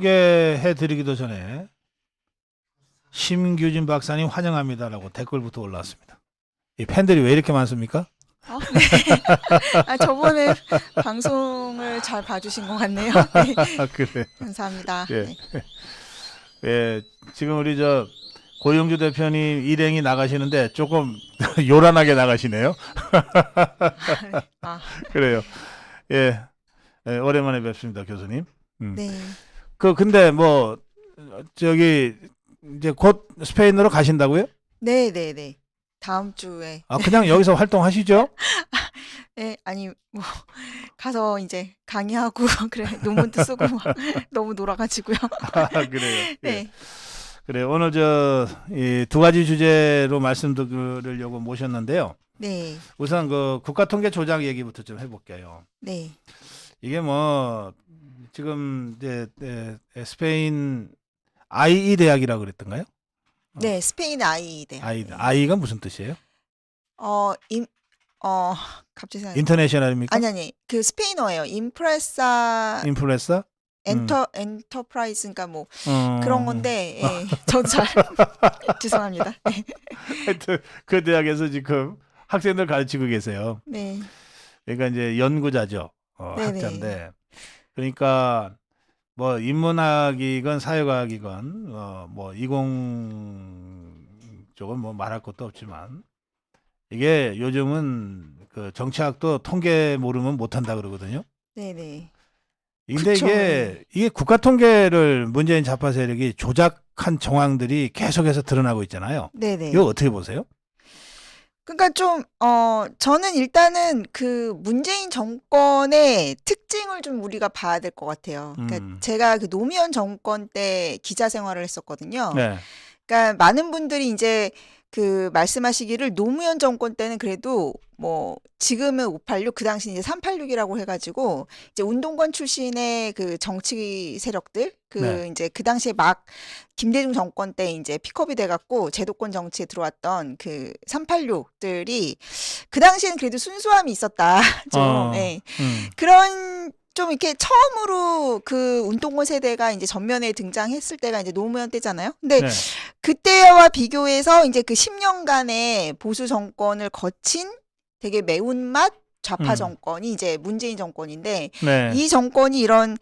소개해 드리기도 전에 심규진 박사님 환영합니다라고 댓글부터 올라왔습니다. 이 팬들이 왜 이렇게 많습니까? 네. 저번에 방송을 잘 봐주신 것 같네요. 네. 그래. 감사합니다. 예. 네. 예, 지금 우리 고영주 대표님 일행이 나가시는데 조금 요란하게 나가시네요. 아, 그래요. 예, 오랜만에 뵙습니다, 교수님. 네. 근데 저기 이제 곧 스페인으로 가신다고요? 네, 네, 네. 다음 주에. 아, 그냥 여기서 활동하시죠? 네, 아니 뭐 가서 이제 강의하고 그래 논문도 쓰고 막 너무 놀아가지고요. 그래요. 예. 네. 그래 오늘 이 두 가지 주제로 말씀드리려고 모셨는데요. 네. 우선 국가통계 조작 얘기부터 좀 해볼게요. 네. 이게 지금 이제 스페인 IE 대학이라고 그랬던가요? 네, 스페인 아이 대학. IE가 무슨 뜻이에요? 어, 임, 갑자기 생각이. 인터내셔널입니까? 아니, 그 스페인어예요. 임프레사 인플루엔서? 엔터프라이즈인가 뭐 그런 건데, 예, 저도 잘 죄송합니다. 네. 하여튼 그 대학에서 지금 학생들 가르치고 계세요. 네. 그러니까 이제 연구자죠. 네네. 학자인데. 그러니까 인문학이건 사회과학이건 이공 쪽은 말할 것도 없지만 이게 요즘은 그 정치학도 통계 모르면 못한다 그러거든요. 네네. 근데 그쵸. 이게 국가 통계를 문재인 좌파 세력이 조작한 정황들이 계속해서 드러나고 있잖아요. 네네. 이거 어떻게 보세요? 그러니까 저는 일단은 그 문재인 정권의 특징을 좀 우리가 봐야 될 것 같아요. 그러니까 제가 그 노무현 정권 때 기자 생활을 했었거든요. 네. 그러니까 많은 분들이 이제 그 말씀하시기를 노무현 정권 때는 그래도 뭐 지금은 586, 그 당시 이제 386이라고 해가지고 이제 운동권 출신의 그 정치 세력들 네. 이제 그 당시에 막 김대중 정권 때 이제 픽업이 돼갖고 제도권 정치에 들어왔던 그 386들이 그 당시에는 그래도 순수함이 있었다. 좀 예. 그런 좀 이렇게 처음으로 그 운동권 세대가 이제 전면에 등장했을 때가 이제 노무현 때잖아요. 근데 네. 그때와 비교해서 이제 그 10년간의 보수 정권을 거친 되게 매운맛 좌파 정권이 이제 문재인 정권인데 네. 이 정권이 이런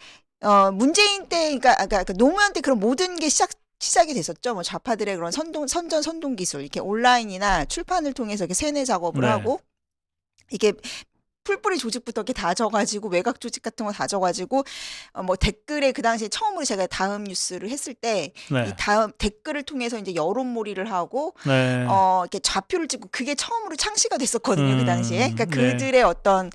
문재인 때 그러니까 노무현 때 그런 모든 게 시작이 됐었죠. 뭐 좌파들의 그런 선전 기술 이렇게 온라인이나 출판을 통해서 이렇게 세뇌 작업을 네. 하고 이게 풀뿌리 조직부터 이렇게 다져가지고 외곽 조직 같은 거 다져가지고 뭐 댓글에 그 당시에 처음으로 제가 다음 뉴스를 했을 때 네. 이 다음 댓글을 통해서 이제 여론몰이를 하고 네. 이렇게 좌표를 찍고 그게 처음으로 창시가 됐었거든요. 그 당시에. 그러니까 네. 그들의 어떤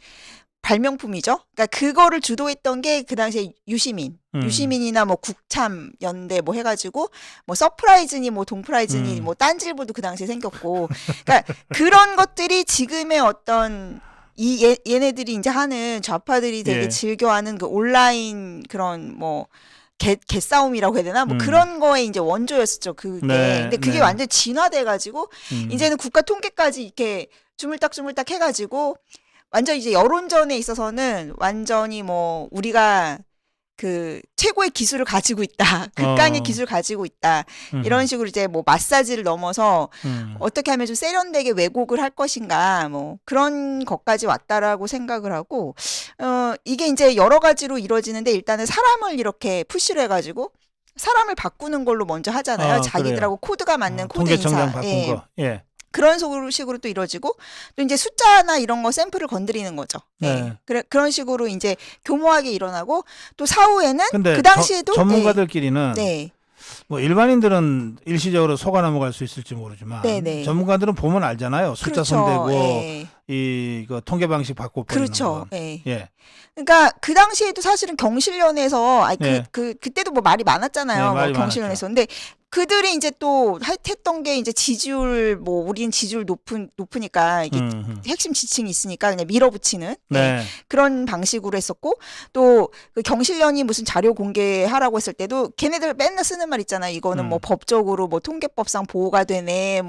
발명품이죠. 그러니까 그거를 주도했던 게 그 당시에 유시민이나 뭐 국참 연대 뭐 해가지고 뭐 서프라이즈니 뭐 동프라이즈니 뭐 딴지일보도 그 당시에 생겼고, 그러니까 그런 것들이 지금의 어떤 얘네들이 이제 하는 좌파들이 되게 예. 즐겨하는 그 온라인 그런 뭐 개싸움이라고 해야 되나 뭐 그런 거에 이제 원조였었죠 그게. 네, 근데 그게 네. 완전 진화돼가지고 이제는 국가 통계까지 이렇게 주물딱주물딱 해가지고 완전 이제 여론전에 있어서는 완전히 뭐 우리가 그 최고의 기술을 가지고 있다, 극강의 기술을 가지고 있다, 이런 식으로 이제 뭐 마사지를 넘어서 어떻게 하면 좀 세련되게 왜곡을 할 것인가 뭐 그런 것까지 왔다라고 생각을 하고 이게 이제 여러 가지로 이루어지는데 일단은 사람을 이렇게 푸시를 해가지고 사람을 바꾸는 걸로 먼저 하잖아요. 자기들하고 코드가 맞는 코드 통계청장 인사. 바꾼 예. 거. 예. 그런 식으로 또 이루어지고 또 이제 숫자나 이런 거 샘플을 건드리는 거죠. 네. 그런 식으로 이제 교모하게 일어나고 또 사후에는 근데 그 당시에도 전문가들끼리는 네. 뭐 일반인들은 일시적으로 속아 넘어갈 수 있을지 모르지만 네네. 전문가들은 보면 알잖아요. 숫자 그렇죠. 손대고 예. 이거 통계 방식 바꿔 버리는 그렇죠. 거. 예. 예. 그러니까 그 당시에도 사실은 경실련에서 예. 그때도 뭐 말이 많았잖아요. 네, 말이 뭐 경실련에서. 근데 그들이 이제 또 했던 게 이제 지지율 뭐 우린 지지율 높으니까 이게 핵심 지층이 있으니까 그냥 밀어붙이는 네. 그런 방식으로 했었고 또 그 경실련이 무슨 자료 공개하라고 했을 때도 걔네들 맨날 쓰는 말 있잖아요. 이거는 뭐 법적으로 뭐 통계법상 보호가 되네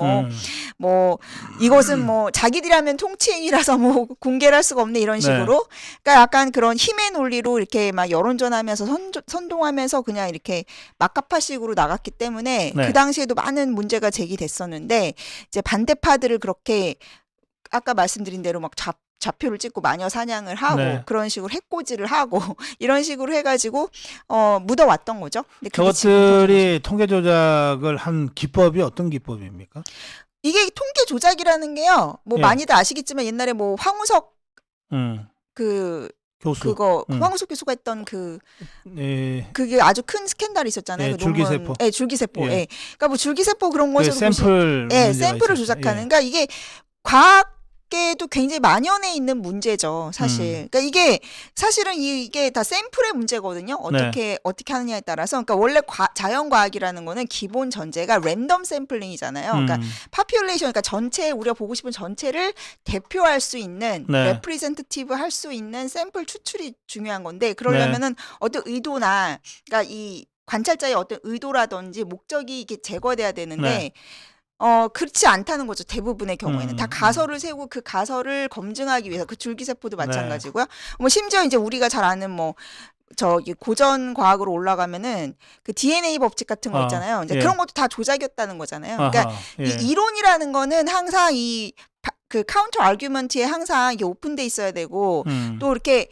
뭐 이것은 뭐 자기들이 하면 정치인이라서 뭐 공개를 할 수가 없네 이런 네. 식으로. 그러니까 약간 그런 힘의 논리로 이렇게 막 여론전하면서 선동하면서 그냥 이렇게 막가파식으로 나갔기 때문에 네. 그 당시에도 많은 문제가 제기됐었는데 이제 반대파들을 그렇게 아까 말씀드린 대로 막 좌표를 찍고 마녀 사냥을 하고 네. 그런 식으로 해코지를 하고 이런 식으로 해가지고 묻어왔던 거죠. 근데 그게 지금 터진 거죠. 저것들이 통계 조작을 한 기법이 어떤 기법입니까? 이게 통계 조작이라는 게요. 뭐 예. 많이들 아시겠지만 옛날에 뭐 황우석 음, 그 교수. 그거 음. 황우석 교수가 했던 예, 그게 아주 큰 스캔들이 있었잖아요. 예, 그 논문. 줄기세포. 예, 줄기세포. 예. 예. 그러니까 뭐 줄기세포 그런 그 거에서도 샘플 예, 문제가 샘플을 있었죠. 조작하는. 예. 그러니까 이게 과학계도 굉장히 만연해 있는 문제죠, 사실. 그러니까 이게 사실은 이게 다 샘플의 문제거든요. 어떻게 하느냐에 따라서. 그러니까 원래 자연 과학이라는 거는 기본 전제가 랜덤 샘플링이잖아요. 그러니까 파퓰레이션, 그러니까 전체 우리가 보고 싶은 전체를 대표할 수 있는 네. 레프리젠테티브 할 수 있는 샘플 추출이 중요한 건데 그러려면은 어떤 의도나 그러니까 이 관찰자의 어떤 의도라든지 목적이 이게 제거돼야 되는데 네. 그렇지 않다는 거죠. 대부분의 경우에는 다 음. 가설을 세우고 그 가설을 검증하기 위해서 그 줄기세포도 네. 마찬가지고요. 뭐 심지어 이제 우리가 잘 아는 뭐 저기 고전 과학으로 올라가면은 그 DNA 법칙 같은 거 있잖아요. 이제 예. 그런 것도 다 조작이었다는 거잖아요. 그러니까 아하, 예. 이 이론이라는 거는 항상 그 카운터 아규먼트에 항상 이게 오픈돼 있어야 되고 또 이렇게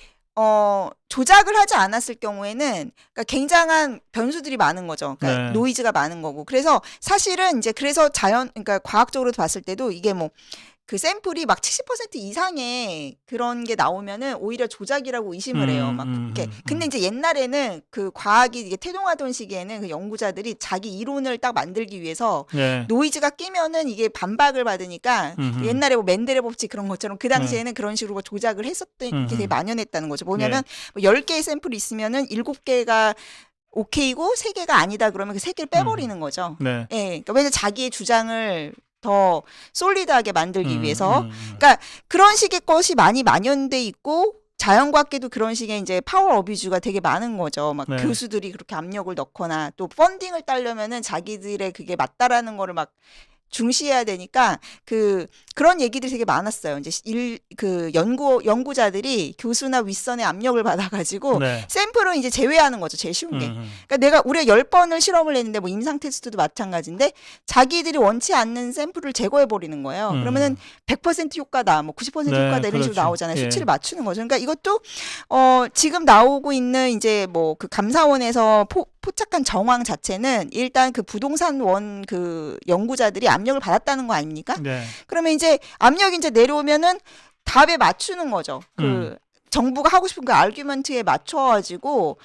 조작을 하지 않았을 경우에는 그러니까 굉장한 변수들이 많은 거죠. 그러니까 네. 노이즈가 많은 거고. 그래서 사실은 이제 그래서 그러니까 과학적으로 봤을 때도 이게 뭐 그 샘플이 막 70% 이상의 그런 게 나오면은 오히려 조작이라고 의심을 해요. 막 이렇게. 근데 이제 옛날에는 그 과학이 이게 태동하던 시기에는 그 연구자들이 자기 이론을 딱 만들기 위해서 네. 노이즈가 끼면은 이게 반박을 받으니까 옛날에 뭐 맨델의 법칙 그런 것처럼 그 당시에는 그런 식으로 뭐 조작을 했었던 게 되게 만연했다는 거죠. 뭐냐면 뭐 10개의 샘플이 있으면은 7개가 오케이고 3개가 아니다 그러면 그 3개를 빼버리는 거죠. 네. 예. 그러니까 왜냐면 자기의 주장을 더 솔리드하게 만들기 위해서. 그러니까 그런 식의 것이 많이 만연돼 있고 자연과학계도 그런 식의 이제 파워 어뷰즈가 되게 많은 거죠. 막 네. 교수들이 그렇게 압력을 넣거나 또 펀딩을 따려면은 자기들의 그게 맞다라는 거를 막 중시해야 되니까 그런 얘기들이 되게 많았어요. 이제 연구자들이 교수나 윗선의 압력을 받아가지고 네. 샘플은 이제 제외하는 거죠. 제일 쉬운 게. 그러니까 우리가 10번을 실험을 했는데 뭐 임상 테스트도 마찬가지인데 자기들이 원치 않는 샘플을 제거해 버리는 거예요. 그러면은 100% 효과다, 뭐 90% 네, 효과다 이런 식으로 그렇죠. 나오잖아요. 예. 수치를 맞추는 거죠. 그러니까 이것도 지금 나오고 있는 이제 뭐 그 감사원에서 포착한 정황 자체는 일단 그 부동산 그 연구자들이 압력을 받았다는 거 아닙니까? 네. 그러면 이제 압력이 이제 내려오면은 답에 맞추는 거죠. 정부가 하고 싶은 그 아규먼트에 맞춰가지고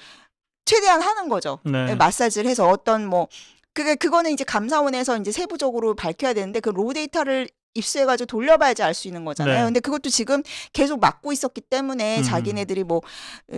최대한 하는 거죠. 네. 마사지를 해서 어떤 뭐 그거는 이제 감사원에서 이제 세부적으로 밝혀야 되는데 그 로우 데이터를 입수해가지고 돌려봐야지 알 수 있는 거잖아요. 네. 근데 그것도 지금 계속 막고 있었기 때문에 자기네들이 뭐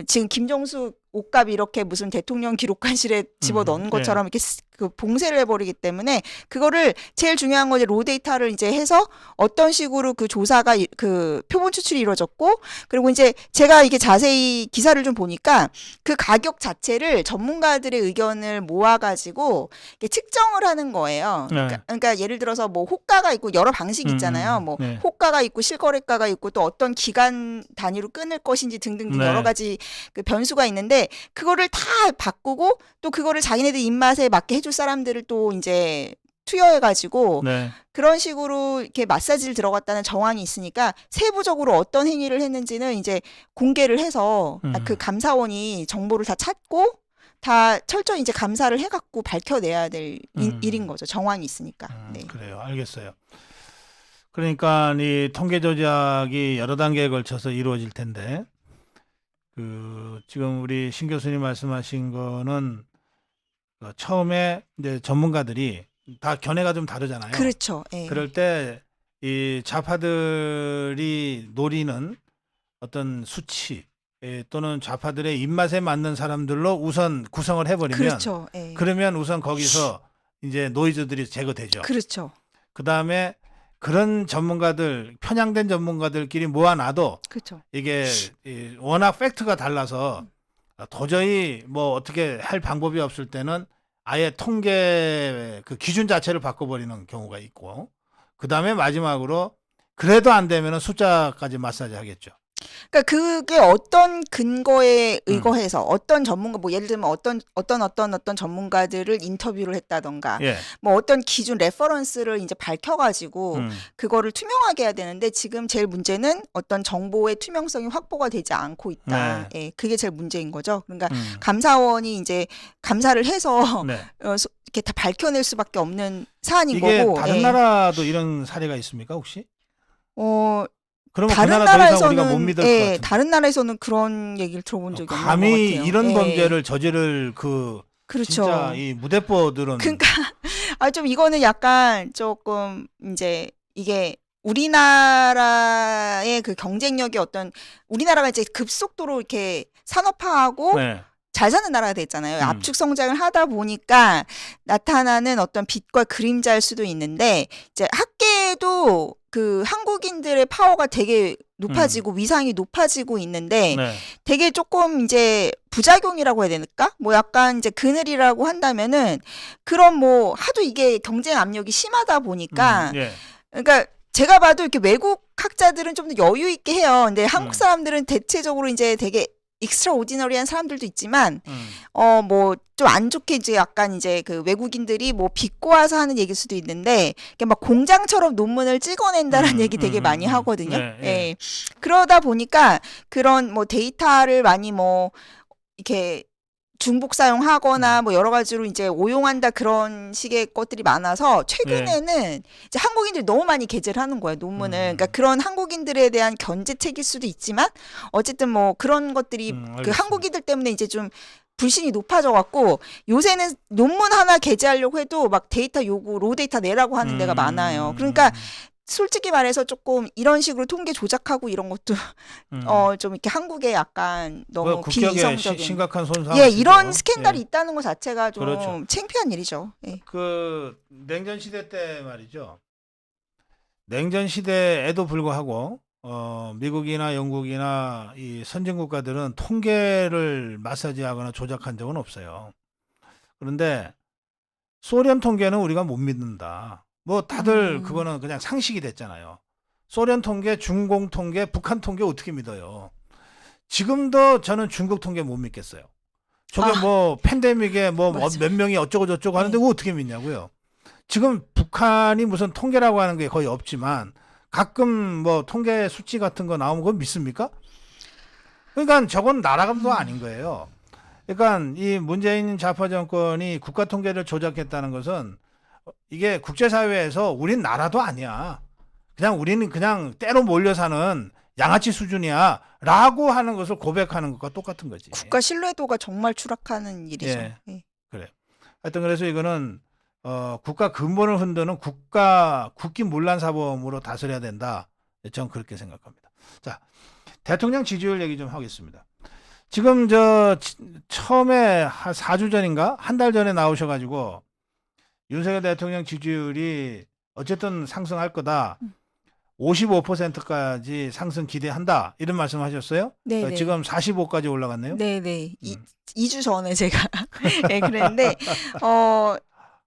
지금 김정수 옷값 이렇게 무슨 대통령 기록관실에 집어넣은 것처럼 이렇게 그 봉쇄를 해버리기 때문에 그거를 제일 중요한 건 이제 로 데이터를 이제 해서 어떤 식으로 그 조사가 그 표본 추출이 이루어졌고 그리고 이제 제가 이게 자세히 기사를 좀 보니까 그 가격 자체를 전문가들의 의견을 모아가지고 측정을 하는 거예요. 그러니까 예를 들어서 뭐 호가가 있고 여러 방식이 있잖아요. 뭐 네. 호가가 있고 실거래가가 있고 또 어떤 기간 단위로 끊을 것인지 등등 네. 여러 가지 그 변수가 있는데 그거를 다 바꾸고 또 그거를 자기네들 입맛에 맞게 해줄 사람들을 또 이제 투여해가지고 네. 그런 식으로 이렇게 마사지를 들어갔다는 정황이 있으니까 세부적으로 어떤 행위를 했는지는 이제 공개를 해서 그 감사원이 정보를 다 찾고 다 철저히 이제 감사를 해갖고 밝혀내야 될 일인 거죠. 정황이 있으니까. 네. 그래요. 알겠어요. 그러니까 이 통계 조작이 여러 단계에 걸쳐서 이루어질 텐데 지금 우리 신 교수님 말씀하신 거는 처음에 이제 전문가들이 다 견해가 좀 다르잖아요. 그렇죠. 예. 그럴 때 이 좌파들이 노리는 어떤 수치 또는 좌파들의 입맛에 맞는 사람들로 우선 구성을 해버리면 그렇죠. 예. 그러면 우선 거기서 이제 노이즈들이 제거되죠. 그렇죠. 그 다음에 그런 전문가들 편향된 전문가들끼리 모아놔도 그렇죠. 이게 워낙 팩트가 달라서 도저히 뭐 어떻게 할 방법이 없을 때는 아예 통계 그 기준 자체를 바꿔버리는 경우가 있고 그 다음에 마지막으로 그래도 안 되면은 숫자까지 마사지 하겠죠. 그러니까 그게 어떤 근거에 의거해서 어떤 전문가 뭐 예를 들면 어떤 전문가들을 인터뷰를 했다던가 예. 뭐 어떤 기준 레퍼런스를 이제 밝혀가지고 음. 그거를 투명하게 해야 되는데 지금 제일 문제는 어떤 정보의 투명성이 확보가 되지 않고 있다. 예, 그게 제일 문제인 거죠. 그러니까 감사원이 이제 감사를 해서 네. 이렇게 다 밝혀낼 수밖에 없는 사안인 이게 거고. 다른 예. 나라도 이런 사례가 있습니까 혹시? 그러면 그 다른 나라 더 이상 우리가 못 나라에서는 믿을 것 같은데. 다른 나라에서는 그런 얘기를 들어본 적이 없는 것 감히 같아요. 이런 예. 범죄를 저지를 그 그렇죠. 진짜 이 무대뽀들은 그러니까 좀 이거는 약간 조금 이제 이게 우리나라의 그 경쟁력이 어떤 우리나라가 이제 급속도로 이렇게 산업화하고 네. 잘 사는 나라가 됐잖아요. 압축 성장을 하다 보니까 나타나는 어떤 빛과 그림자일 수도 있는데 이제 학계에도 그 한국인들의 파워가 되게 높아지고 위상이 높아지고 있는데 네. 되게 조금 이제 부작용이라고 해야 될까? 뭐 약간 이제 그늘이라고 한다면은 그런 뭐 하도 이게 경쟁 압력이 심하다 보니까 예. 그러니까 제가 봐도 이렇게 외국 학자들은 좀 더 여유 있게 해요. 근데 한국 사람들은 대체적으로 이제 되게 익스트라오디너리한 사람들도 있지만 뭐 좀 안 좋게 이제 약간 이제 그 외국인들이 뭐 비꼬아서 하는 얘기일 수도 있는데 이게 막 공장처럼 논문을 찍어낸다는 얘기 되게 많이 하거든요. 네, 예. 예. 그러다 보니까 그런 뭐 데이터를 많이 뭐 이렇게 중복 사용하거나 뭐 여러 가지로 이제 오용한다 그런 식의 것들이 많아서 최근에는 이제 한국인들이 너무 많이 게재를 하는 거예요, 논문을. 그러니까 그런 한국인들에 대한 견제책일 수도 있지만 어쨌든 뭐 그런 것들이 그 알겠습니다. 한국인들 때문에 이제 좀 불신이 높아져 갖고 요새는 논문 하나 게재하려고 해도 막 데이터 요구, 로 데이터 내라고 하는 데가 많아요. 그러니까 솔직히 말해서 조금 이런 식으로 통계 조작하고 이런 것도 좀 이렇게 한국에 약간 너무 국격에 비이성적인 심각한 손상. 예, 이런 스캔들이 있다는 것 자체가 좀 그렇죠. 창피한 일이죠. 예. 그 냉전 시대 때 말이죠. 냉전 시대에도 불구하고 미국이나 영국이나 이 선진 국가들은 통계를 마사지하거나 조작한 적은 없어요. 그런데 소련 통계는 우리가 못 믿는다. 뭐 다들 그거는 그냥 상식이 됐잖아요. 소련 통계, 중공 통계, 북한 통계 어떻게 믿어요? 지금도 저는 중국 통계 못 믿겠어요. 저게 뭐 팬데믹에 뭐 몇 명이 어쩌고 저쩌고 하는데 그거 어떻게 믿냐고요. 지금 북한이 무슨 통계라고 하는 게 거의 없지만 가끔 뭐 통계 수치 같은 거 나오면 그건 믿습니까? 그러니까 저건 나라감도 아닌 거예요. 그러니까 이 문재인 좌파 정권이 국가 통계를 조작했다는 것은 이게 국제사회에서 우린 나라도 아니야. 그냥 우리는 그냥 때로 몰려 사는 양아치 수준이야 라고 하는 것을 고백하는 것과 똑같은 거지. 국가 신뢰도가 정말 추락하는 일이죠. 예. 예. 그래. 하여튼 그래서 이거는 국가 근본을 흔드는 국기문란사범으로 다스려야 된다. 저는 그렇게 생각합니다. 자, 대통령 지지율 얘기 좀 하겠습니다. 지금 처음에 한 4주 전인가 한 달 전에 나오셔가지고 윤석열 대통령 지지율이 어쨌든 상승할 거다. 55%까지 상승 기대한다. 이런 말씀하셨어요? 네네. 지금 45까지 올라갔네요. 네네. 2주 전에 제가 네, 그랬는데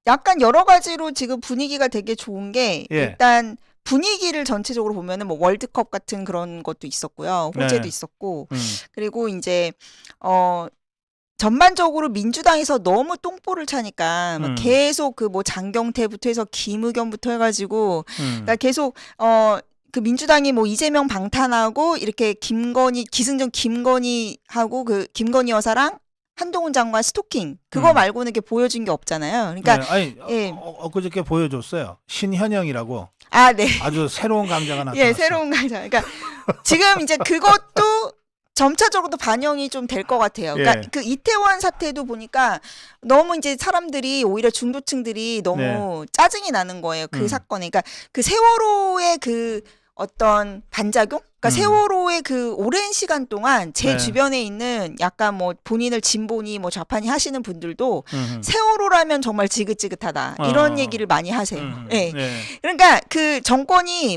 약간 여러 가지로 지금 분위기가 되게 좋은 게 일단 분위기를 전체적으로 보면은 뭐 월드컵 같은 그런 것도 있었고요. 호재도 있었고 그리고 이제 전반적으로 민주당에서 너무 똥볼을 차니까 막 계속 그 뭐 장경태부터 해서 김의겸부터 해가지고 그러니까 계속 그 민주당이 뭐 이재명 방탄하고 이렇게 기승전 김건희하고 그 김건희 여사랑 한동훈 장관 스토킹 그거 말고는 이렇게 보여준 게 없잖아요. 그러니까 엊그저께 보여줬어요. 신현영이라고. 아, 네. 아주 새로운 강자가 나타났어요. 예, 새로운 강자. 그러니까 지금 이제 그것도 점차적으로 반영이 좀 될 것 같아요. 그러니까 그 이태원 사태도 보니까 너무 이제 사람들이 오히려 중도층들이 너무 짜증이 나는 거예요. 그 사건에. 그러니까 그 세월호의 그 어떤 반작용? 그러니까 세월호의 그 오랜 시간 동안 제 주변에 있는 약간 뭐 본인을 진보니 뭐 좌파니 하시는 분들도 세월호라면 정말 지긋지긋하다. 이런 얘기를 많이 하세요. 예. 그러니까 그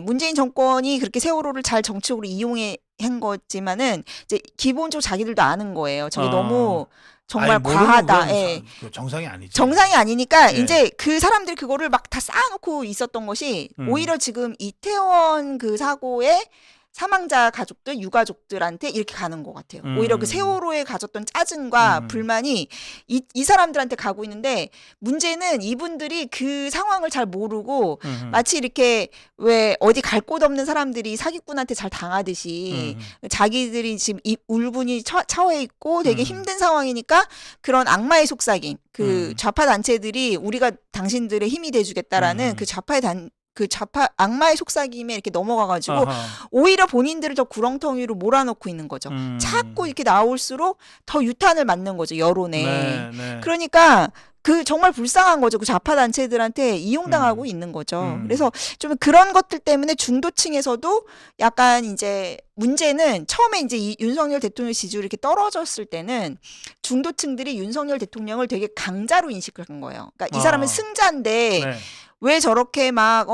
문재인 정권이 그렇게 세월호를 잘 정치적으로 이용해 한 거지만은 이제 기본적으로 자기들도 아는 거예요. 저게 너무 정말 아니, 모르는 과하다. 건 예. 그 정상이 아니지. 정상이 아니니까 예. 이제 그 사람들이 그거를 막 다 쌓아놓고 있었던 것이 오히려 지금 이태원 그 사고에 사망자 가족들, 유가족들한테 이렇게 가는 것 같아요. 오히려 그 세월호에 가졌던 짜증과 불만이 이 사람들한테 가고 있는데 문제는 이분들이 그 상황을 잘 모르고 마치 이렇게 왜 어디 갈 곳 없는 사람들이 사기꾼한테 잘 당하듯이 자기들이 지금 울분이 처해 있고 되게 힘든 상황이니까 그런 악마의 속삭임, 그 좌파 단체들이 우리가 당신들의 힘이 돼주겠다라는 그 좌파 악마의 속삭임에 이렇게 넘어가가지고 아하. 오히려 본인들을 더 구렁텅이로 몰아넣고 있는 거죠. 자꾸 이렇게 나올수록 더 유탄을 맞는 거죠, 여론에. 네, 네. 그러니까 그 정말 불쌍한 거죠. 그 좌파 단체들한테 이용당하고 있는 거죠. 그래서 좀 그런 것들 때문에 중도층에서도 약간 이제 문제는 처음에 이제 이 윤석열 대통령 지지율이 이렇게 떨어졌을 때는 중도층들이 윤석열 대통령을 되게 강자로 인식한 거예요. 그러니까 이 사람은 승자인데 네. 왜 저렇게 막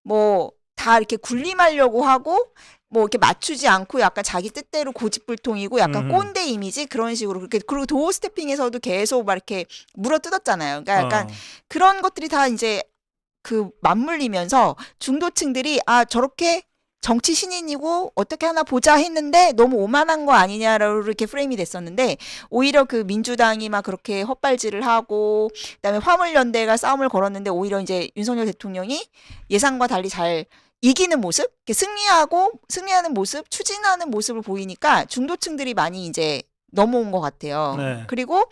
뭐 다 이렇게 군림하려고 하고 뭐 이렇게 맞추지 않고 약간 자기 뜻대로 고집불통이고 약간 꼰대 이미지 그런 식으로 그렇게 그리고 도어 스태핑에서도 계속 막 이렇게 물어뜯었잖아요. 그러니까 약간 그런 것들이 다 이제 그 맞물리면서 중도층들이 아 저렇게 정치 신인이고 어떻게 하나 보자 했는데 너무 오만한 거 아니냐라고 이렇게 프레임이 됐었는데 오히려 그 민주당이 막 그렇게 헛발질을 하고 그다음에 화물연대가 싸움을 걸었는데 오히려 이제 윤석열 대통령이 예상과 달리 잘 이기는 모습, 승리하는 모습, 추진하는 모습을 보이니까 중도층들이 많이 이제 넘어온 것 같아요. 네. 그리고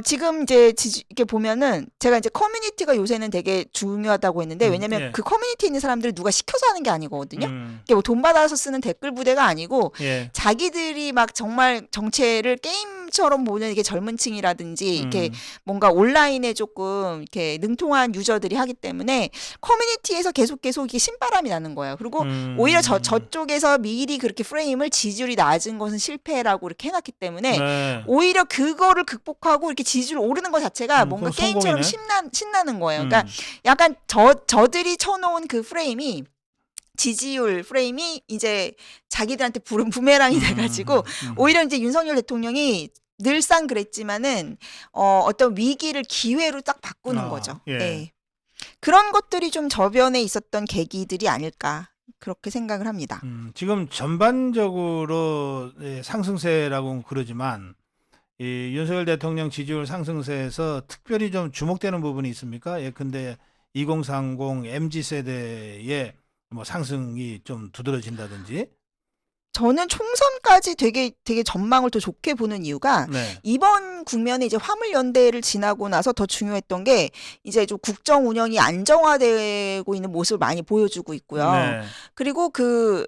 지금 이제 이렇게 보면은 제가 이제 커뮤니티가 요새는 되게 중요하다고 했는데 왜냐면 예. 그 커뮤니티에 있는 사람들을 누가 시켜서 하는 게 아니거든요. 이게 뭐 돈 받아서 쓰는 댓글 부대가 아니고 예. 자기들이 막 정말 정체를 게임처럼 보는 이게 젊은 층이라든지 이렇게 뭔가 온라인에 조금 이렇게 능통한 유저들이 하기 때문에 커뮤니티에서 계속 이게 신바람이 나는 거예요. 그리고 오히려 저쪽에서 미리 그렇게 프레임을 지지율이 낮은 것은 실패라고 이렇게 해놨기 때문에 네. 오히려 그거를 극복하고 이렇게 지지율 오르는 것 자체가 뭔가 그건 게임처럼 성공이네. 신나는 거예요. 그러니까 약간 저들이 쳐놓은 그 프레임이 지지율 프레임이 이제 자기들한테 부메랑이 돼가지고 오히려 이제 윤석열 대통령이 늘상 그랬지만은 어떤 위기를 기회로 딱 바꾸는 거죠. 예. 네. 그런 것들이 좀 저변에 있었던 계기들이 아닐까 그렇게 생각을 합니다. 지금 전반적으로 상승세라고 그러지만 이 윤석열 대통령 지지율 상승세에서 특별히 좀 주목되는 부분이 있습니까? 예컨대 2030 MZ 세대의 뭐 상승이 좀 두드러진다든지. 저는 총선까지 되게 전망을 더 좋게 보는 이유가 네. 이번 국면에 이제 화물연대를 지나고 나서 더 중요했던 게 이제 좀 국정 운영이 안정화되고 있는 모습을 많이 보여주고 있고요. 네. 그리고 그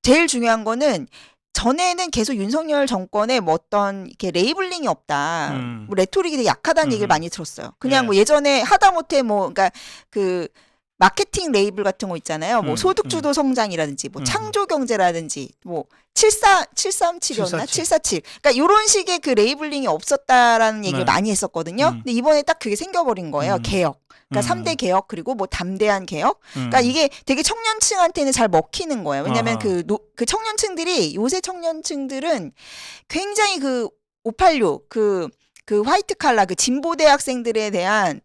제일 중요한 거는 전에는 계속 윤석열 정권에 뭐 어떤 이렇게 레이블링이 없다. 뭐 레토릭이 되게 약하다는 얘기를 많이 들었어요. 그냥 예. 뭐 예전에 하다못해 뭐 그러니까 그 마케팅 레이블 같은 거 있잖아요. 뭐 소득주도 성장이라든지 뭐 창조 경제라든지 뭐 737이었나? 747. 그러니까 이런 식의 그 레이블링이 없었다라는 얘기를 네. 많이 했었거든요. 근데 이번에 딱 그게 생겨버린 거예요. 개혁. 그러니까 3대 개혁 그리고 뭐 담대한 개혁. 그러니까 이게 되게 청년층한테는 잘 먹히는 거예요. 왜냐하면 그 청년층들이 요새 청년층들은 굉장히 그 586 그 화이트 칼라 그 진보 대학생들에 대한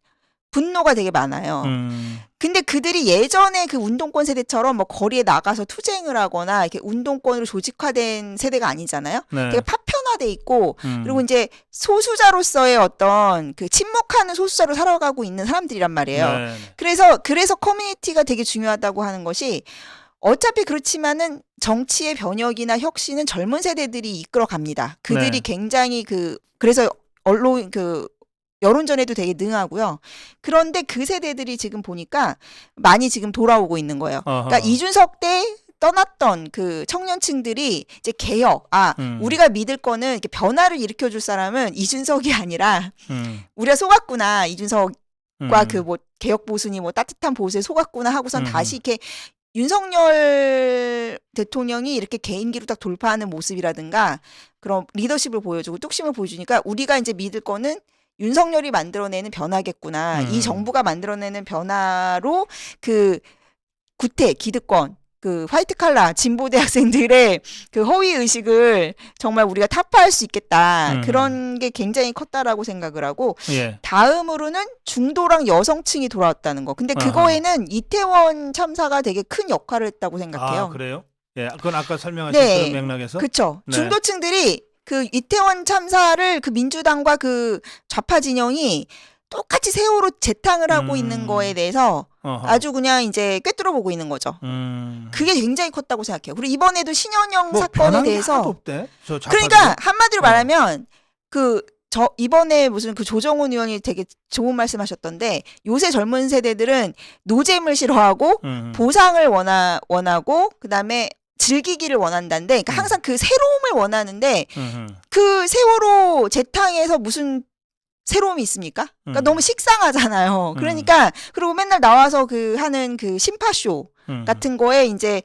분노가 되게 많아요. 근데 그들이 예전에 그 운동권 세대처럼 뭐 거리에 나가서 투쟁을 하거나 이렇게 운동권으로 조직화된 세대가 아니잖아요. 네. 되게 파편화돼 있고 그리고 이제 소수자로서의 어떤 그 침묵하는 소수자로 살아가고 있는 사람들이란 말이에요. 네. 그래서 커뮤니티가 되게 중요하다고 하는 것이 어차피 그렇지만은 정치의 변혁이나 혁신은 젊은 세대들이 이끌어 갑니다. 그들이 네. 굉장히 그래서 언론 여론전에도 되게 능하고요. 그런데 그 세대들이 지금 보니까 많이 지금 돌아오고 있는 거예요. 그러니까 이준석 때 떠났던 그 청년층들이 이제 개혁, 우리가 믿을 거는 이렇게 변화를 일으켜줄 사람은 이준석이 아니라 우리가 속았구나. 이준석과 그 뭐 개혁 보수니 뭐 따뜻한 보수에 속았구나 하고선 다시 이렇게 윤석열 대통령이 이렇게 개인기로 딱 돌파하는 모습이라든가 그런 리더십을 보여주고 뚝심을 보여주니까 우리가 이제 믿을 거는 윤석열이 만들어내는 변화겠구나. 이 정부가 만들어내는 변화로 그 구태, 기득권 그 화이트 칼라 진보 대학생들의 그 허위 의식을 정말 우리가 타파할 수 있겠다. 그런 게 굉장히 컸다라고 생각을 하고 예. 다음으로는 중도랑 여성층이 돌아왔다는 거. 근데 그거에는 이태원 참사가 되게 큰 역할을 했다고 생각해요. 아, 그래요? 예, 그건 아까 설명하신 네. 그런 맥락에서. 그렇죠. 네. 중도층들이 그 이태원 참사를 그 민주당과 그 좌파 진영이 똑같이 세월호 재탕을 하고 있는 거에 대해서 어허. 아주 그냥 이제 꿰뚫어 보고 있는 거죠. 그게 굉장히 컸다고 생각해요. 그리고 이번에도 신현영 뭐 사건에 변한 게 대해서 하나도 없대. 저 그러니까 한마디로 말하면 그 이번에 무슨 그 조정훈 의원이 되게 좋은 말씀하셨던데 요새 젊은 세대들은 노잼을 싫어하고 보상을 원하고 그다음에 즐기기를 원한다는데 그러니까 항상 그 새로움을 원하는데 그 세월호 재탕에서 무슨 새로움이 있습니까? 그러니까 너무 식상하잖아요. 그러니까 그리고 맨날 나와서 그 하는 그 심파쇼 같은 거에 이제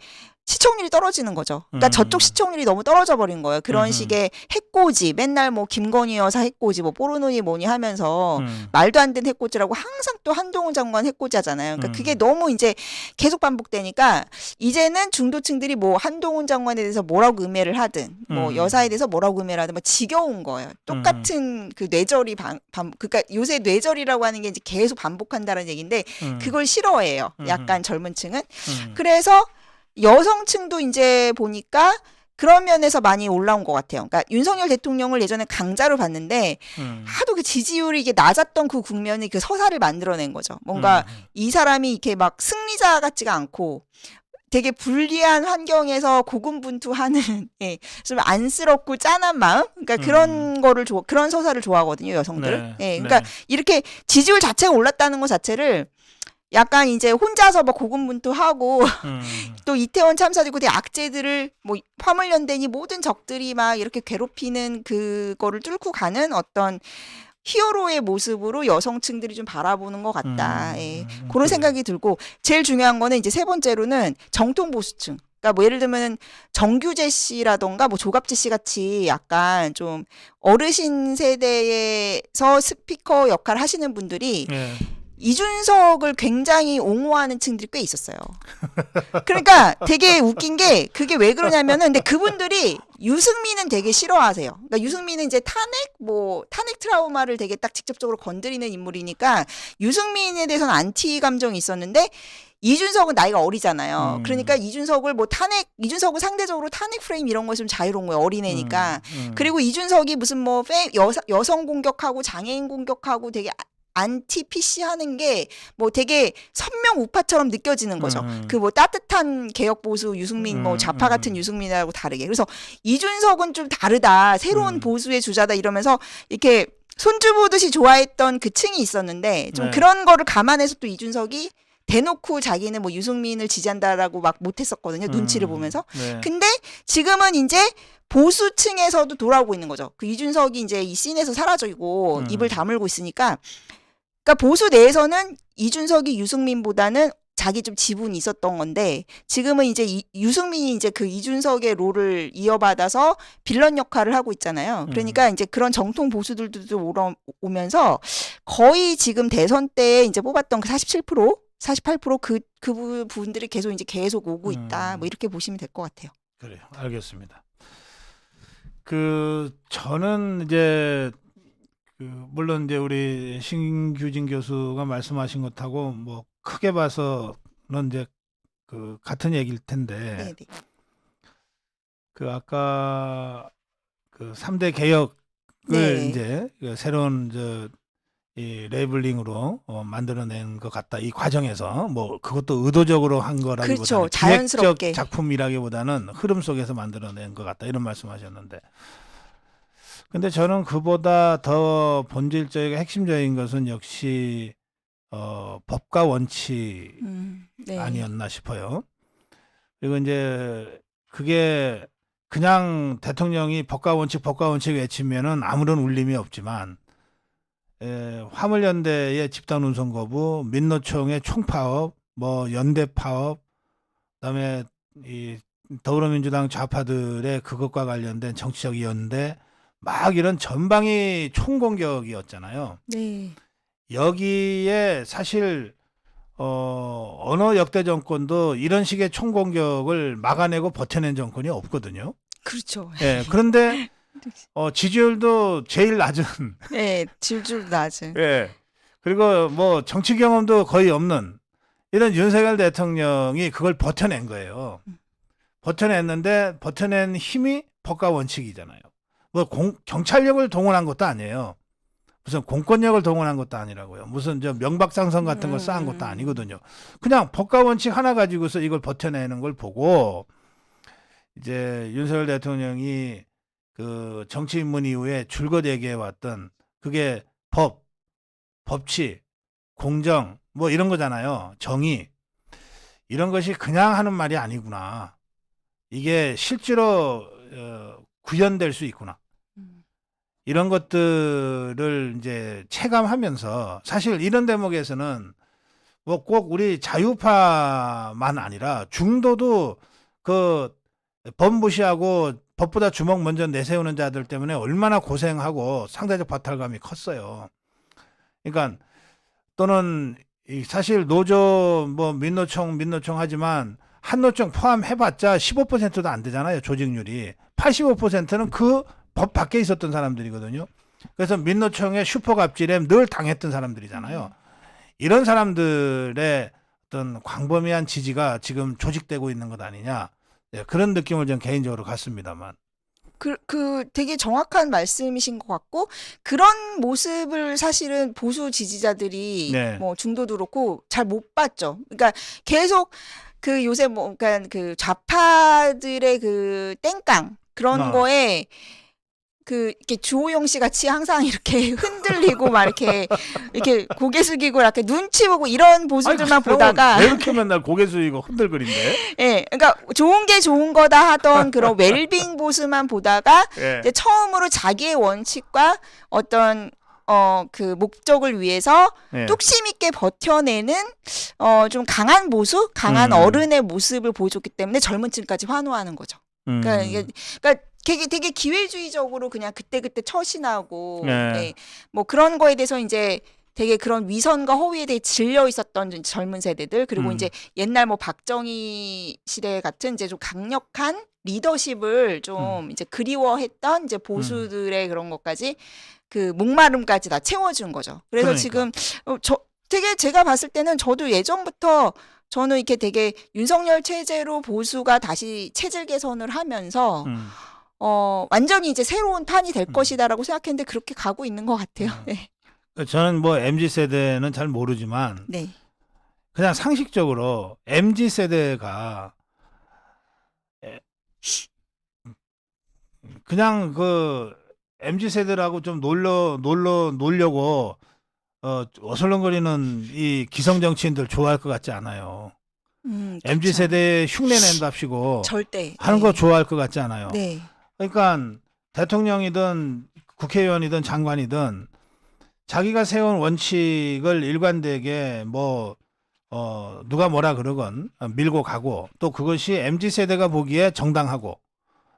시청률이 떨어지는 거죠. 그러니까 저쪽 시청률이 너무 떨어져 버린 거예요. 그런 식의 해꼬지, 맨날 뭐 김건희 여사 해꼬지, 뭐 포르노니 뭐니 하면서 말도 안 되는 해꼬지라고 항상 또 한동훈 장관 해꼬지 하잖아요. 그러니까 그게 너무 이제 계속 반복되니까 이제는 중도층들이 뭐 한동훈 장관에 대해서 뭐라고 음해를 하든 뭐 여사에 대해서 뭐라고 음해를 하든 뭐 지겨운 거예요. 똑같은 그 뇌절이 그러니까 요새 뇌절이라고 하는 게 이제 계속 반복한다는 얘기인데 그걸 싫어해요. 약간 젊은 층은. 그래서 여성층도 이제 보니까 그런 면에서 많이 올라온 것 같아요. 그러니까 윤석열 대통령을 예전에 강자로 봤는데 하도 그 지지율이 이게 낮았던 그 국면이 그 서사를 만들어낸 거죠. 뭔가 이 사람이 이렇게 막 승리자 같지가 않고 되게 불리한 환경에서 고군분투하는 예, 좀 안쓰럽고 짠한 마음, 그러니까 그런 거를 그런 서사를 좋아하거든요, 여성들은. 네, 예, 그러니까 이렇게 지지율 자체가 올랐다는 것 자체를 약간 이제 혼자서 막 고군분투하고 또 이태원 참사도 있고 악재들을 뭐 화물연대니 모든 적들이 막 이렇게 괴롭히는 그거를 뚫고 가는 어떤 히어로의 모습으로 여성층들이 좀 바라보는 것 같다. 예. 그런 생각이 들고 제일 중요한 거는 이제 세 번째로는 정통 보수층. 그러니까 뭐 예를 들면 정규재 씨라던가 뭐 조갑재 씨 같이 약간 좀 어르신 세대에서 스피커 역할 하시는 분들이 예. 이준석을 굉장히 옹호하는 층들이 꽤 있었어요. 그러니까 되게 웃긴 게 그게 왜 그러냐면은 근데 그분들이 유승민은 되게 싫어하세요. 그러니까 유승민은 이제 탄핵 트라우마를 되게 딱 직접적으로 건드리는 인물이니까 유승민에 대해서는 안티 감정이 있었는데 이준석은 나이가 어리잖아요. 그러니까 이준석을 상대적으로 탄핵 프레임 이런 거에 좀 자유로운 거예요. 어린애니까. 그리고 이준석이 무슨 뭐 여성 공격하고 장애인 공격하고 되게 안티 PC 하는 게 뭐 되게 선명 우파처럼 느껴지는 거죠. 그 뭐 따뜻한 개혁 보수 유승민 뭐 좌파 같은 유승민하고 다르게. 그래서 이준석은 좀 다르다. 새로운 보수의 주자다 이러면서 이렇게 손주보듯이 좋아했던 그 층이 있었는데 좀 네. 그런 거를 감안해서 또 이준석이 대놓고 자기는 뭐 유승민을 지지한다라고 막 못했었거든요. 눈치를 보면서. 네. 근데 지금은 이제 보수층에서도 돌아오고 있는 거죠. 그 이준석이 이제 이 씬에서 사라지고 입을 다물고 있으니까 그러니까 보수 내에서는 이준석이 유승민보다는 자기 좀 지분이 있었던 건데 지금은 이제 유승민이 이제 그 이준석의 롤을 이어받아서 빌런 역할을 하고 있잖아요. 그러니까 이제 그런 정통 보수들도 오면서 거의 지금 대선 때 이제 뽑았던 그 48% 그 부분들이 계속 오고 있다. 뭐 이렇게 보시면 될 것 같아요. 그래요. 알겠습니다. 저는 이제 물론 이제 우리 신규진 교수가 말씀하신 것하고 뭐 크게 봐서는 이제 같은 얘기일 텐데 네네. 아까 3대 개혁을 네. 이제 새로운 이 레이블링으로 만들어낸 것 같다. 이 과정에서 뭐 그것도 의도적으로 한 거라기보다는 그렇죠. 자연스럽게. 기획적 작품이라기보다는 흐름 속에서 만들어낸 것 같다. 이런 말씀하셨는데. 근데 저는 그보다 더 본질적이고 핵심적인 것은 역시 법과 원칙 네. 아니었나 싶어요. 그리고 이제 그게 그냥 대통령이 법과 원칙 외치면은 아무런 울림이 없지만 화물연대의 집단운송 거부, 민노총의 총파업, 뭐 연대 파업, 그다음에 이 더불어민주당 좌파들의 그것과 관련된 정치적 연대 막 이런 전방위 총공격이었잖아요. 네. 여기에 사실 어느 역대 정권도 이런 식의 총공격을 막아내고 버텨낸 정권이 없거든요. 그렇죠. 예, 그런데 지지율도 제일 낮은. 네, 질줄 낮은. 예. 그리고 뭐 정치 경험도 거의 없는 이런 윤석열 대통령이 그걸 버텨낸 거예요. 버텨냈는데 버텨낸 힘이 법과 원칙이잖아요. 뭐 경찰력을 동원한 것도 아니에요. 무슨 공권력을 동원한 것도 아니라고요. 무슨 저 명박상선 같은 걸 쌓은 것도 아니거든요. 그냥 법과 원칙 하나 가지고서 이걸 버텨내는 걸 보고 이제 윤석열 대통령이 그 정치 입문 이후에 줄곧 얘기해 왔던 그게 법치, 공정 뭐 이런 거잖아요. 정의 이런 것이 그냥 하는 말이 아니구나. 이게 실제로 구현될 수 있구나. 이런 것들을 이제 체감하면서 사실 이런 대목에서는 뭐 꼭 우리 자유파만 아니라 중도도 그 법 무시하고 법보다 주먹 먼저 내세우는 자들 때문에 얼마나 고생하고 상대적 박탈감이 컸어요. 그러니까 또는 사실 노조 뭐 민노총 하지만 한노총 포함해봤자 15%도 안 되잖아요. 조직률이 85%는 그 법 밖에 있었던 사람들이거든요. 그래서 민노총의 슈퍼갑질에 늘 당했던 사람들이잖아요. 이런 사람들의 어떤 광범위한 지지가 지금 조직되고 있는 것 아니냐. 네, 그런 느낌을 좀 개인적으로 갖습니다만. 되게 정확한 말씀이신 것 같고, 그런 모습을 사실은 보수 지지자들이 네. 뭐 중도도 그렇고 잘 못 봤죠. 그러니까 계속 그 요새 뭐, 그러니까 그 좌파들의 그 땡깡 그런 거에 이렇게 주호영 씨 같이 항상 이렇게 흔들리고 막 이렇게 고개 숙이고 이렇게 눈치 보고 이런 모습들만 보다가 왜 이렇게 맨날 고개 숙이고 흔들거린대? 예, 그러니까 좋은 게 좋은 거다 하던 그런 웰빙 모습만 보다가 예. 이제 처음으로 자기의 원칙과 어떤 그 목적을 위해서 예. 뚝심 있게 버텨내는 좀 강한 모습, 강한 어른의 모습을 보여줬기 때문에 젊은 층까지 환호하는 거죠. 그러니까 이게 되게 기회주의적으로 그냥 그때그때 처신하고 예, 뭐 그런 거에 대해서 이제 되게 그런 위선과 허위에 대해 질려 있었던 젊은 세대들 그리고 이제 옛날 뭐 박정희 시대 같은 이제 좀 강력한 리더십을 좀 이제 그리워했던 이제 보수들의 그런 것까지 그 목마름까지 다 채워준 거죠. 그래서 그러니까. 지금 되게 제가 봤을 때는 저도 예전부터 저는 이렇게 되게 윤석열 체제로 보수가 다시 체질 개선을 하면서 완전히 이제 새로운 판이 될 것이다라고 생각했는데 그렇게 가고 있는 것 같아요. 네. 저는 뭐 MZ 세대는 잘 모르지만 네. 그냥 상식적으로 MZ 세대가 그냥 그 MZ 세대라고 좀 놀려고 어슬렁거리는 이 기성 정치인들 좋아할 것 같지 않아요. MZ 그렇죠. 세대 흉내 낸답시고 절대 하는 네. 거 좋아할 것 같지 않아요. 네. 그러니까 대통령이든 국회의원이든 장관이든 자기가 세운 원칙을 일관되게 뭐 누가 뭐라 그러건 밀고 가고 또 그것이 MZ 세대가 보기에 정당하고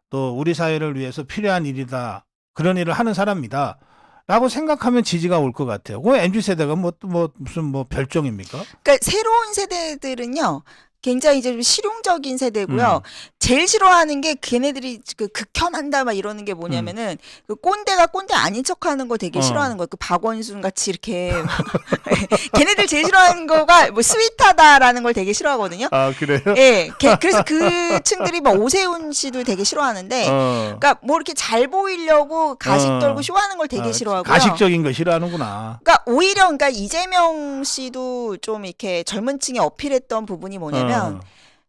또 우리 사회를 위해서 필요한 일이다. 그런 일을 하는 사람이다. 라고 생각하면 지지가 올 것 같아요. 그 MZ 세대가 무슨 별종입니까? 그러니까 새로운 세대들은요. 굉장히 이제 좀 실용적인 세대고요. 제일 싫어하는 게 걔네들이 그 극혐한다 막 이러는 게 뭐냐면은 그 꼰대가 꼰대 아닌 척하는 거 되게 싫어하는 거예요. 그 박원순 같이 이렇게 걔네들 제일 싫어하는 거가 뭐 스윗하다라는 걸 되게 싫어하거든요. 아 그래요? 예. 그래서 그 층들이 뭐 오세훈 씨도 되게 싫어하는데, 그러니까 뭐 이렇게 잘 보이려고 가식 떨고 쇼하는 걸 되게 싫어하고요. 가식적인 거 싫어하는구나. 그러니까 오히려 그러니까 이재명 씨도 좀 이렇게 젊은 층에 어필했던 부분이 뭐냐면,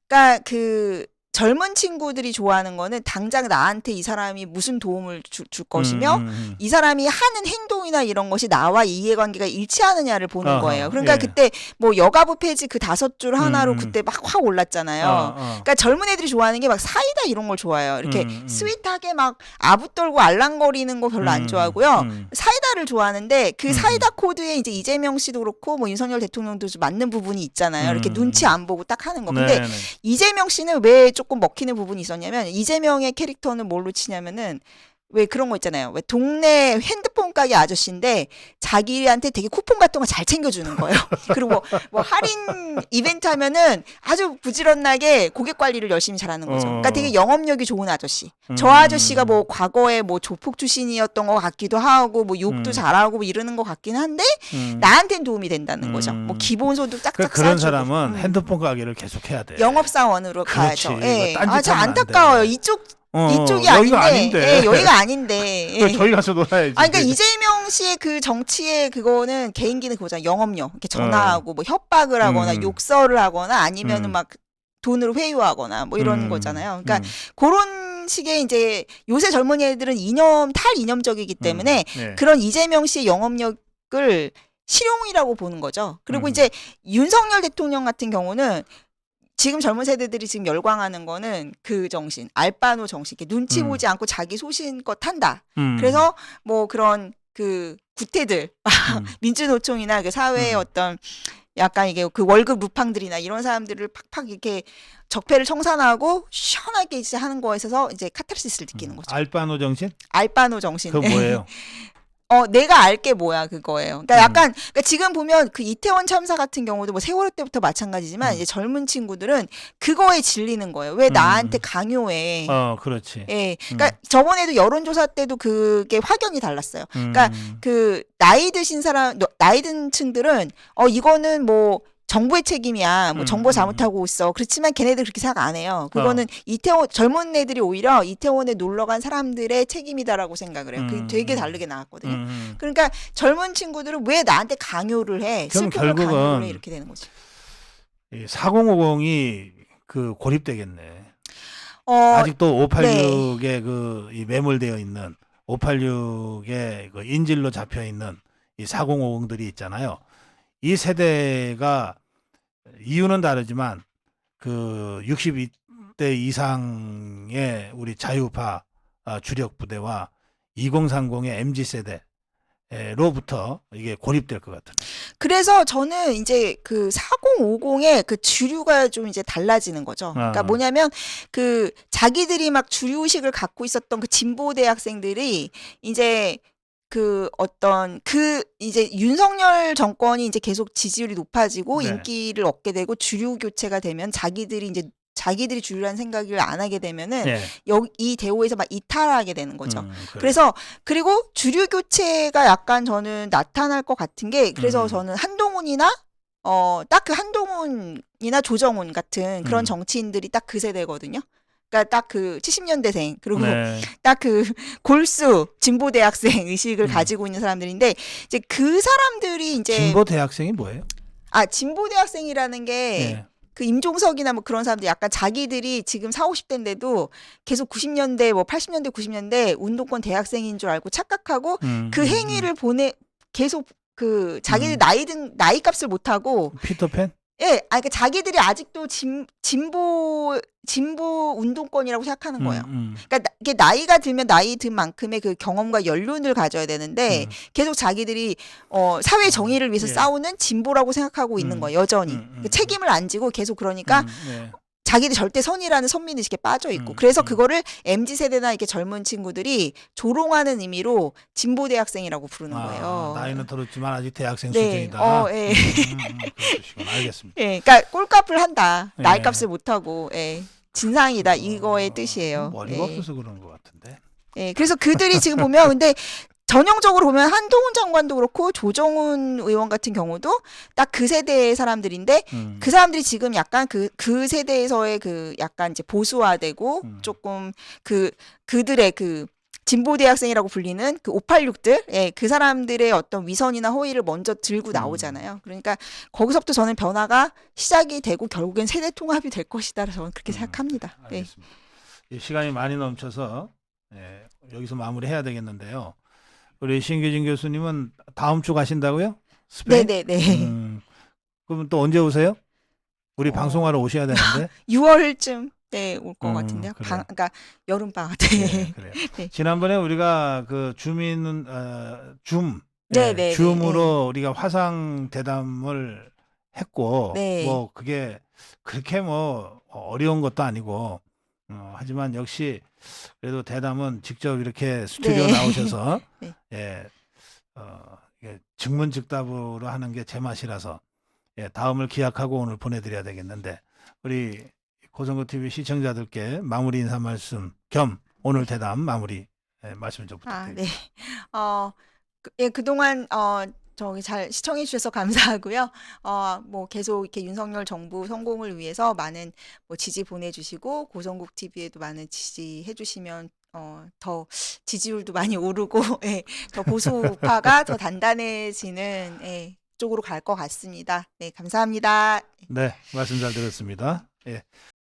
그러니까 그 젊은 친구들이 좋아하는 거는 당장 나한테 이 사람이 무슨 도움을 줄 것이며 이 사람이 하는 행동이나 이런 것이 나와 이해관계가 일치하느냐를 보는 거예요. 그러니까 그때 뭐 여가부 폐지 그 5줄 하나로 그때 막 확 올랐잖아요. 그러니까 젊은 애들이 좋아하는 게 막 사이다 이런 걸 좋아해요. 이렇게 스윗하게 막 아부 떨고 알랑거리는 거 별로 안 좋아하고요. 사이다를 좋아하는데 그 사이다 코드에 이제 이재명 씨도 그렇고 뭐 윤석열 대통령도 좀 맞는 부분이 있잖아요. 이렇게 눈치 안 보고 딱 하는 거. 근데 이재명 씨는 왜 조금 먹히는 부분이 있었냐면 이재명의 캐릭터는 뭘로 치냐면은 왜 그런 거 있잖아요. 왜 동네 핸드폰 가게 아저씨인데 자기한테 되게 쿠폰 같은 거 잘 챙겨주는 거예요. 그리고 뭐 할인 이벤트 하면은 아주 부지런하게 고객 관리를 열심히 잘하는 거죠. 그러니까 되게 영업력이 좋은 아저씨. 저 아저씨가 뭐 과거에 뭐 조폭 출신이었던 것 같기도 하고 뭐 욕도 잘하고 뭐 이러는 것 같긴 한데 나한테는 도움이 된다는 거죠. 뭐 기본소득 짝짝 그런 싸주고. 사람은 핸드폰 가게를 계속 해야 돼. 영업사원으로 그렇지. 가야죠. 예. 이거 아, 저 딴짓하면 안 돼. 안타까워요. 이쪽이 여기가 아닌데, 아닌데. 예, 여기가 아닌데. 예. 저희 가서 놀아야지. 아니, 그러니까 이재명 씨의 그 정치의 그거는 개인기는 그거잖아요. 영업력. 이렇게 전화하고 뭐 협박을 하거나 욕설을 하거나 아니면은 막 돈으로 회유하거나 뭐 이런 거잖아요. 그러니까 그런 식의 이제 요새 젊은 애들은 탈이념적이기 때문에 네. 그런 이재명 씨의 영업력을 실용이라고 보는 거죠. 그리고 이제 윤석열 대통령 같은 경우는 지금 젊은 세대들이 지금 열광하는 거는 그 정신, 알바노 정신, 이렇게 눈치 보지 않고 자기 소신껏 한다. 그래서 뭐 그런 그 구태들, 민주노총이나 그 사회의 어떤 약간 이게 그 월급 루팡들이나 이런 사람들을 팍팍 이렇게 적폐를 청산하고 시원하게 이제 하는 거에 있어서 이제 카타르시스를 느끼는 거죠. 알바노 정신? 알바노 정신. 그거 뭐예요? 내가 알게 뭐야 그거예요. 그러니까 약간 그러니까 지금 보면 그 이태원 참사 같은 경우도 뭐 세월호 때부터 마찬가지지만 이제 젊은 친구들은 그거에 질리는 거예요. 왜 나한테 강요해? 그렇지. 예. 그러니까 저번에도 여론조사 때도 그게 확연히 달랐어요. 그러니까 그 나이 든 층들은 이거는 뭐 정부의 책임이야. 뭐 정부가 잘못하고 있어. 그렇지만 걔네들 그렇게 생각 안 해요. 그거는 젊은 애들이 오히려 이태원에 놀러 간 사람들의 책임이다라고 생각을 해요. 그게 되게 다르게 나왔거든요. 그러니까 젊은 친구들은 왜 나한테 강요를 해? 그럼 슬픔을 강요를 결국은 해? 이렇게 되는 거지. 4050이 그 고립되겠네. 아직도 586에 이 매몰되어 있는 586에 그 인질로 잡혀 있는 이 4050들이 있잖아요. 이 세대가 이유는 다르지만 그 62대 이상의 우리 자유파 주력 부대와 2030의 MZ 세대로부터 이게 고립될 것 같아요. 그래서 저는 이제 그 4050의 그 주류가 좀 이제 달라지는 거죠. 그러니까 뭐냐면 그 자기들이 막 주류의식을 갖고 있었던 그 진보 대학생들이 이제 그 어떤 그 이제 윤석열 정권이 이제 계속 지지율이 높아지고 인기를 얻게 되고 주류 교체가 되면 자기들이 주류라는 생각을 안 하게 되면은 이 대우에서 막 이탈하게 되는 거죠. 그래서 그리고 주류 교체가 약간 저는 나타날 것 같은 게 그래서 저는 한동훈이나 딱 그 한동훈이나 조정훈 같은 그런 정치인들이 딱 그 세대거든요. 그러니까 딱 그 70년대생 그리고 딱 그 골수 진보 대학생 의식을 가지고 있는 사람들인데 이제 그 사람들이 이제 진보 대학생이 뭐예요? 진보 대학생이라는 게 그 임종석이나 뭐 그런 사람들 약간 자기들이 지금 40, 50대인데도 계속 90년대 뭐 80년대 90년대 운동권 대학생인 줄 알고 착각하고 그 행위를 계속 그 자기들 나이 값을 못 하고 피터팬? 예, 그러니까 자기들이 아직도 진보 운동권이라고 생각하는 거예요. 그러니까 이게 나이가 들면 나이 든 만큼의 그 경험과 연륜을 가져야 되는데 계속 자기들이 사회 정의를 위해서 싸우는 진보라고 생각하고 있는 거예요. 여전히 책임을 안 지고 계속 그러니까 자기들 절대 선이라는 선민의식에 빠져 있고 그래서 그거를 MZ 세대나 이렇게 젊은 친구들이 조롱하는 의미로 진보 대학생이라고 부르는 거예요. 나이는 들었지만 아직 대학생 수준이다. 그러시구나. 알겠습니다. 그러니까 꼴값을 한다. 나이값을 못 하고 진상이다 이거의 뜻이에요. 머리가 없어서 그런 것 같은데. 그래서 그들이 지금 보면 근데 전형적으로 보면 한동훈 장관도 그렇고 조정훈 의원 같은 경우도 딱 그 세대의 사람들인데 그 사람들이 지금 약간 그 세대에서의 그 약간 이제 보수화되고 조금 그들의 그 진보 대학생이라고 불리는 그 586들, 그 사람들의 어떤 위선이나 허위를 먼저 들고 나오잖아요. 그러니까 거기서부터 저는 변화가 시작이 되고 결국엔 세대 통합이 될 것이다. 저는 그렇게 생각합니다. 알겠습니다. 시간이 많이 넘쳐서 여기서 마무리해야 되겠는데요. 우리 신규진 교수님은 다음 주 가신다고요? 스페인? 네네네. 그럼 또 언제 오세요? 우리 방송하러 오셔야 되는데. 6월쯤 올 것 같은데요. 그래요. 그러니까 여름 방학 때. 그래요. 지난번에 우리가 그 네네. 줌으로 우리가 화상 대담을 했고 뭐 그게 그렇게 뭐 어려운 것도 아니고 하지만 역시 그래도 대담은 직접 이렇게 스튜디오 네. 나오셔서 네. 예, 이게 즉문즉답으로 하는 게 제 맛이라서 예, 다음을 기약하고 오늘 보내드려야 되겠는데 우리 고성구 TV 시청자들께 마무리 인사 말씀 겸 오늘 대담 마무리 말씀 좀 아, 부탁드립니다. 네. 예, 그동안 저기 잘 시청해 주셔서 감사하고요. 뭐 계속 이렇게 윤석열 정부 성공을 위해서 많은 뭐 지지 보내주시고 고성국 TV에도 많은 지지해 주시면 더 지지율도 많이 오르고 예, 더 보수파가 더 단단해지는 예, 쪽으로 갈 것 같습니다. 네, 감사합니다. 네, 말씀 잘 들었습니다. 예.